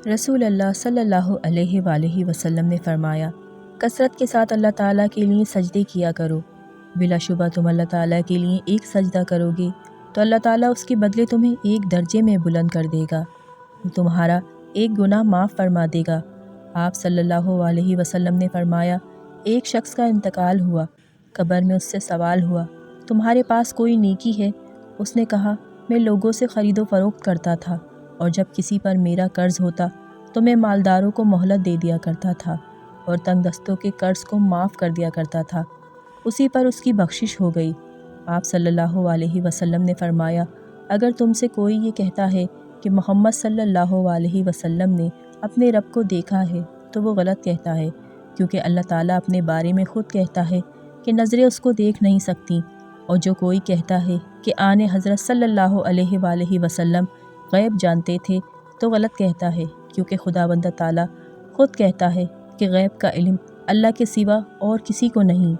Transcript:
رسول اللہ صلی اللہ علیہ وآلہ وسلم نے فرمایا، کثرت کے ساتھ اللہ تعالیٰ کے لیے سجدے کیا کرو۔ بلا شبہ تم اللہ تعالیٰ کے لیے ایک سجدہ کرو گے تو اللہ تعالیٰ اس کے بدلے تمہیں ایک درجے میں بلند کر دے گا، تمہارا ایک گناہ معاف فرما دے گا۔ آپ صلی اللہ علیہ وسلم نے فرمایا، ایک شخص کا انتقال ہوا، قبر میں اس سے سوال ہوا، تمہارے پاس کوئی نیکی ہے؟ اس نے کہا، میں لوگوں سے خرید و فروخت کرتا تھا، اور جب کسی پر میرا قرض ہوتا تو میں مالداروں کو مہلت دے دیا کرتا تھا اور تنگ دستوں کے قرض کو معاف کر دیا کرتا تھا، اسی پر اس کی بخشش ہو گئی۔ آپ صلی اللہ علیہ وسلم نے فرمایا، اگر تم سے کوئی یہ کہتا ہے کہ محمد صلی اللہ علیہ وسلم نے اپنے رب کو دیکھا ہے تو وہ غلط کہتا ہے، کیونکہ اللہ تعالیٰ اپنے بارے میں خود کہتا ہے کہ نظریں اس کو دیکھ نہیں سکتیں، اور جو کوئی کہتا ہے کہ آن حضرت صلی اللہ علیہ وآلہ وسلم غیب جانتے تھے تو غلط کہتا ہے، کیونکہ خداوند تعالیٰ خود کہتا ہے کہ غیب کا علم اللہ کے سوا اور کسی کو نہیں۔